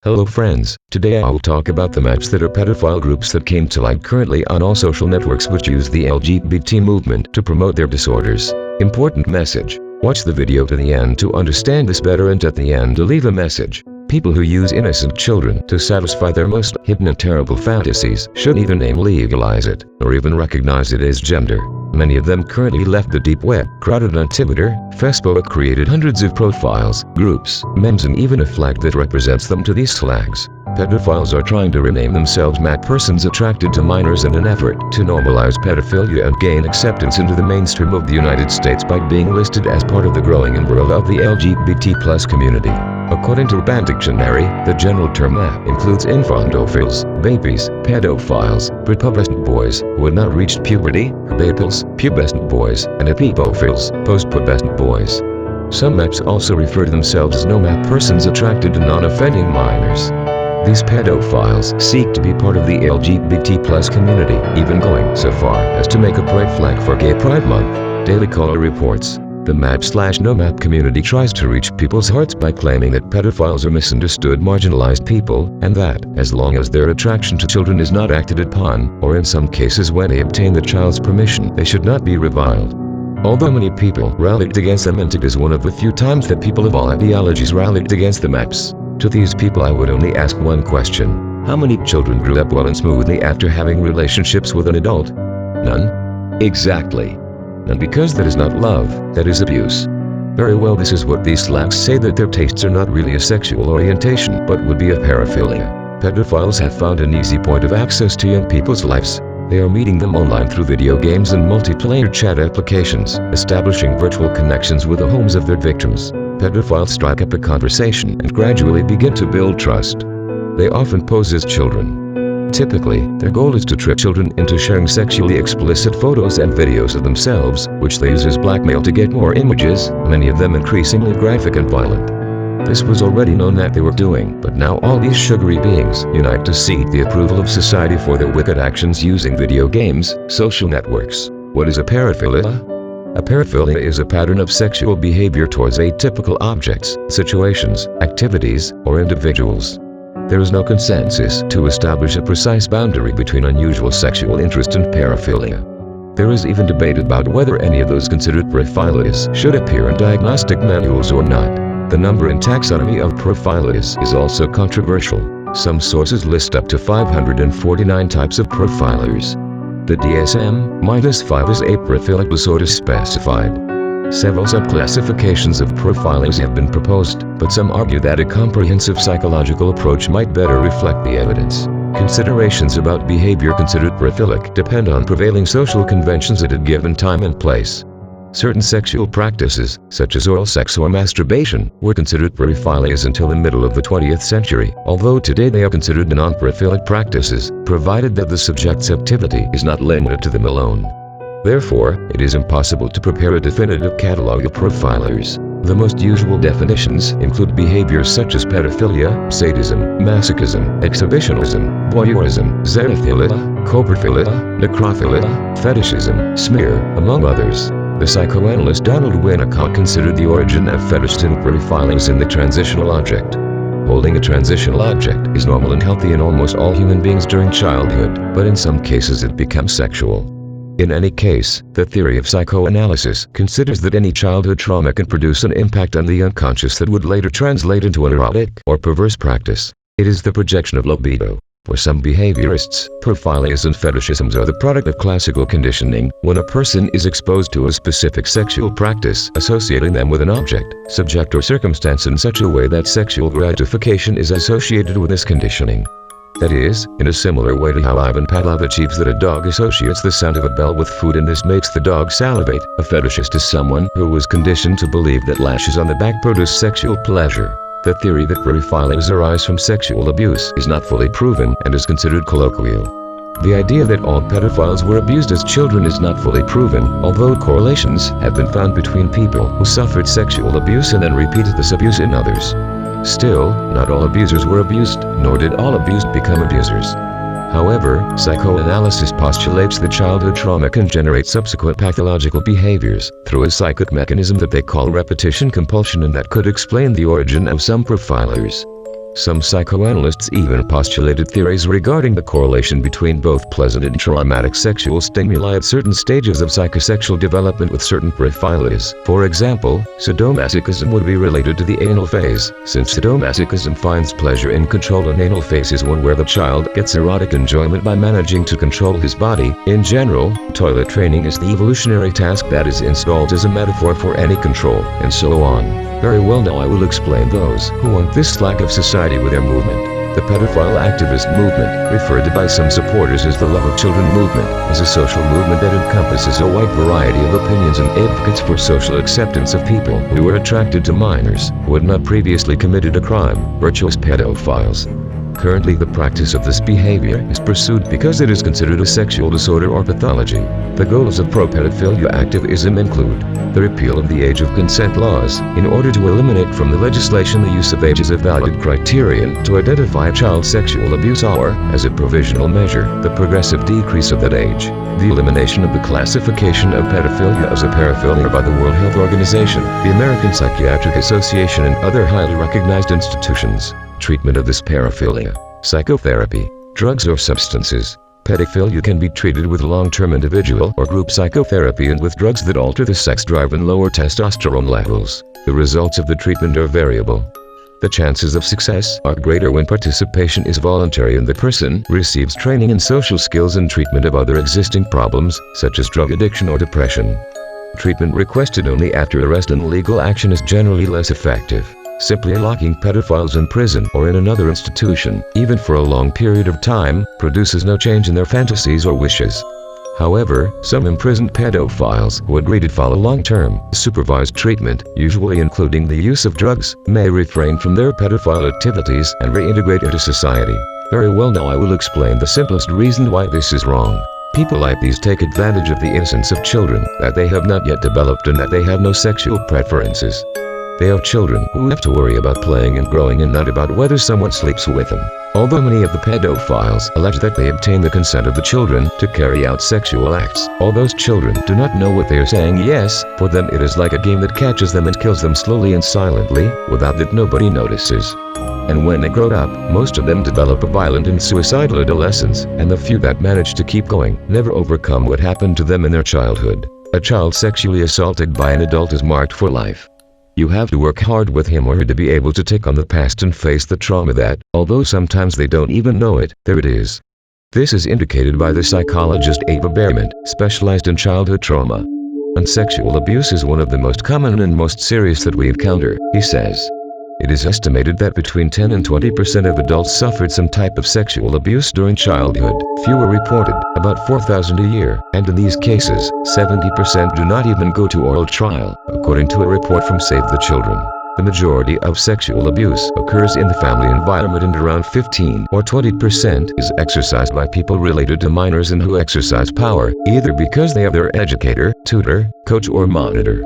Hello friends, today I will talk about the maps that are pedophile groups that came to light currently on all social networks which use the LGBT movement to promote their disorders. Important message. Watch the video to the end to understand this better, and at the end to leave a message. People who use innocent children to satisfy their most hidden and terrible fantasies should either legalize it, or even recognize it as gender. Many of them currently left the deep web, crowded on Twitter, Facebook, created hundreds of profiles, groups, memes, and even a flag that represents them to these slags. Pedophiles are trying to rename themselves persons attracted to minors in an effort to normalize pedophilia and gain acceptance into the mainstream of the United States by being listed as part of the growing umbrella of the LGBT+ community. According to Urban Dictionary, the general term map includes infantophiles, babies, pedophiles, prepubescent boys who had not reached puberty, babies, pubescent boys, and epipophiles, post-pubescent boys. Some maps also refer to themselves as no-map persons attracted to non-offending minors. These pedophiles seek to be part of the LGBT+ community, even going so far as to make a pride flag for Gay Pride Month. Daily Caller reports, the map/no-map community tries to reach people's hearts by claiming that pedophiles are misunderstood, marginalized people, and that, as long as their attraction to children is not acted upon, or in some cases when they obtain the child's permission, they should not be reviled. Although many people rallied against them, and it is one of the few times that people of all ideologies rallied against the maps. To these people I would only ask one question. How many children grew up well and smoothly after having relationships with an adult? None? Exactly. And because that is not love, that is abuse. Very well, this is what these slags say, that their tastes are not really a sexual orientation, but would be a paraphilia. Pedophiles have found an easy point of access to young people's lives. They are meeting them online through video games and multiplayer chat applications, establishing virtual connections with the homes of their victims. Pedophiles strike up a conversation and gradually begin to build trust. They often pose as children. Typically, their goal is to trick children into sharing sexually explicit photos and videos of themselves, which they use as blackmail to get more images, many of them increasingly graphic and violent. This was already known that they were doing, but now all these sugary beings unite to seek the approval of society for their wicked actions using video games, social networks. What is a paraphilia? A paraphilia is a pattern of sexual behavior towards atypical objects, situations, activities, or individuals. There is no consensus to establish a precise boundary between unusual sexual interest and paraphilia. There is even debate about whether any of those considered paraphilias should appear in diagnostic manuals or not. The number and taxonomy of paraphilias is also controversial. Some sources list up to 549 types of profiles. The DSM-5 is a paraphilic disorder specified. Several subclassifications of profiles have been proposed, but some argue that a comprehensive psychological approach might better reflect the evidence. Considerations about behavior considered paraphilic depend on prevailing social conventions at a given time and place. Certain sexual practices, such as oral sex or masturbation, were considered paraphilias until the middle of the 20th century, although today they are considered non-paraphilic practices, provided that the subject's activity is not limited to them alone. Therefore, it is impossible to prepare a definitive catalog of profilers. The most usual definitions include behaviors such as pedophilia, sadism, masochism, exhibitionism, voyeurism, xenophilia, coprophilia, necrophilia, fetishism, smear, among others. The psychoanalyst Donald Winnicott considered the origin of fetishism and paraphilias in the transitional object. Holding a transitional object is normal and healthy in almost all human beings during childhood, but in some cases it becomes sexual. In any case, the theory of psychoanalysis considers that any childhood trauma can produce an impact on the unconscious that would later translate into an erotic or perverse practice. It is the projection of libido. For some behaviorists, paraphilias and fetishisms are the product of classical conditioning, when a person is exposed to a specific sexual practice, associating them with an object, subject, or circumstance in such a way that sexual gratification is associated with this conditioning. That is, in a similar way to how Ivan Pavlov achieves that a dog associates the sound of a bell with food and this makes the dog salivate. A fetishist is someone who was conditioned to believe that lashes on the back produce sexual pleasure. The theory that paraphilias arise from sexual abuse is not fully proven and is considered colloquial. The idea that all pedophiles were abused as children is not fully proven, although correlations have been found between people who suffered sexual abuse and then repeated this abuse in others. Still, not all abusers were abused, nor did all abused become abusers. However, psychoanalysis postulates that childhood trauma can generate subsequent pathological behaviors through a psychic mechanism that they call repetition compulsion, and that could explain the origin of some profilers. Some psychoanalysts even postulated theories regarding the correlation between both pleasant and traumatic sexual stimuli at certain stages of psychosexual development with certain paraphilias. For example, sadomasochism would be related to the anal phase, since sadomasochism finds pleasure in controlled and anal phase is one where the child gets erotic enjoyment by managing to control his body. In general, toilet training is the evolutionary task that is installed as a metaphor for any control, and so on. Very well, now I will explain those who want this slag of society with their movement. The pedophile activist movement, referred to by some supporters as the love of children movement, is a social movement that encompasses a wide variety of opinions and advocates for social acceptance of people who are attracted to minors who had not previously committed a crime, virtuous pedophiles. Currently, the practice of this behavior is pursued because it is considered a sexual disorder or pathology. The goals of pro-pedophilia activism include the repeal of the age of consent laws, in order to eliminate from the legislation the use of age as a valid criterion to identify child sexual abuse, or, as a provisional measure, the progressive decrease of that age. The elimination of the classification of pedophilia as a paraphilia by the World Health Organization, the American Psychiatric Association, and other highly recognized institutions. Treatment of this paraphilia: psychotherapy, drugs or substances. Pedophilia can be treated with long-term individual or group psychotherapy and with drugs that alter the sex drive and lower testosterone levels. The results of the treatment are variable. The chances of success are greater when participation is voluntary and the person receives training in social skills and treatment of other existing problems, such as drug addiction or depression. Treatment requested only after arrest and legal action is generally less effective. Simply locking pedophiles in prison or in another institution, even for a long period of time, produces no change in their fantasies or wishes. However, some imprisoned pedophiles who agree to follow long-term, supervised treatment, usually including the use of drugs, may refrain from their pedophile activities and reintegrate into society. Very well, now I will explain the simplest reason why this is wrong. People like these take advantage of the innocence of children, that they have not yet developed and that they have no sexual preferences. They are children who have to worry about playing and growing and not about whether someone sleeps with them. Although many of the pedophiles allege that they obtain the consent of the children to carry out sexual acts, all those children do not know what they are saying yes. For them it is like a game that catches them and kills them slowly and silently, without that nobody notices. And when they grow up, most of them develop a violent and suicidal adolescence, and the few that manage to keep going never overcome what happened to them in their childhood. A child sexually assaulted by an adult is marked for life. You have to work hard with him or her to be able to take on the past and face the trauma that, although sometimes they don't even know it, there it is. This is indicated by the psychologist aberration, specialized in childhood trauma. And sexual abuse is one of the most common and most serious that we encounter, he says. It is estimated that between 10 and 20% of adults suffered some type of sexual abuse during childhood. Few are reported, about 4,000 a year, and in these cases, 70% do not even go to oral trial, according to a report from Save the Children. The majority of sexual abuse occurs in the family environment, and around 15 or 20% is exercised by people related to minors and who exercise power, either because they are their educator, tutor, coach or monitor.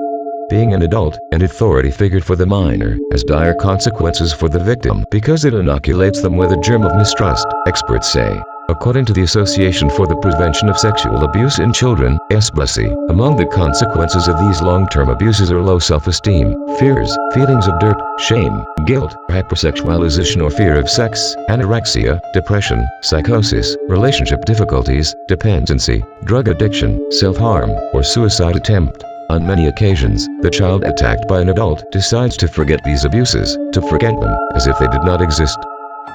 Being an adult, an authority figure for the minor, has dire consequences for the victim because it inoculates them with a germ of mistrust, experts say. According to the Association for the Prevention of Sexual Abuse in Children, SBSI, among the consequences of these long-term abuses are low self-esteem, fears, feelings of dirt, shame, guilt, hypersexualization or fear of sex, anorexia, depression, psychosis, relationship difficulties, dependency, drug addiction, self-harm, or suicide attempt. On many occasions, the child attacked by an adult decides to forget these abuses, to forget them, as if they did not exist.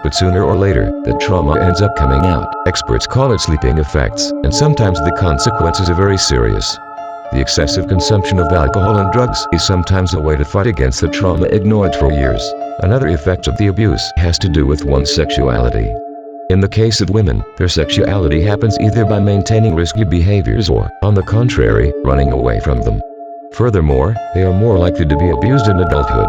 But sooner or later, the trauma ends up coming out. Experts call it sleeping effects, and sometimes the consequences are very serious. The excessive consumption of alcohol and drugs is sometimes a way to fight against the trauma ignored for years. Another effect of the abuse has to do with one's sexuality. In the case of women, their sexuality happens either by maintaining risky behaviors or, on the contrary, running away from them. Furthermore, they are more likely to be abused in adulthood.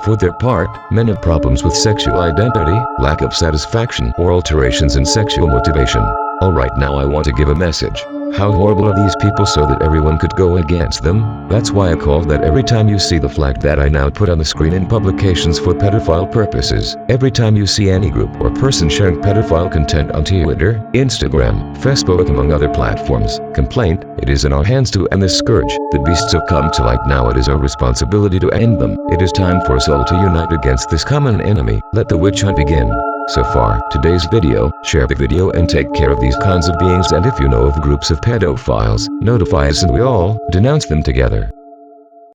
For their part, men have problems with sexual identity, lack of satisfaction, or alterations in sexual motivation. Alright, now I want to give a message. How horrible are these people so that everyone could go against them? That's why I call that every time you see the flag that I now put on the screen in publications for pedophile purposes. Every time you see any group or person sharing pedophile content on Twitter, Instagram, Facebook among other platforms, complaint, it is in our hands to end this scourge. The beasts have come to light now, it is our responsibility to end them. It is time for us all to unite against this common enemy. Let the witch hunt begin. So far, today's video, share the video and take care of these kinds of beings, and if you know of groups of pedophiles, notify us and we all denounce them together.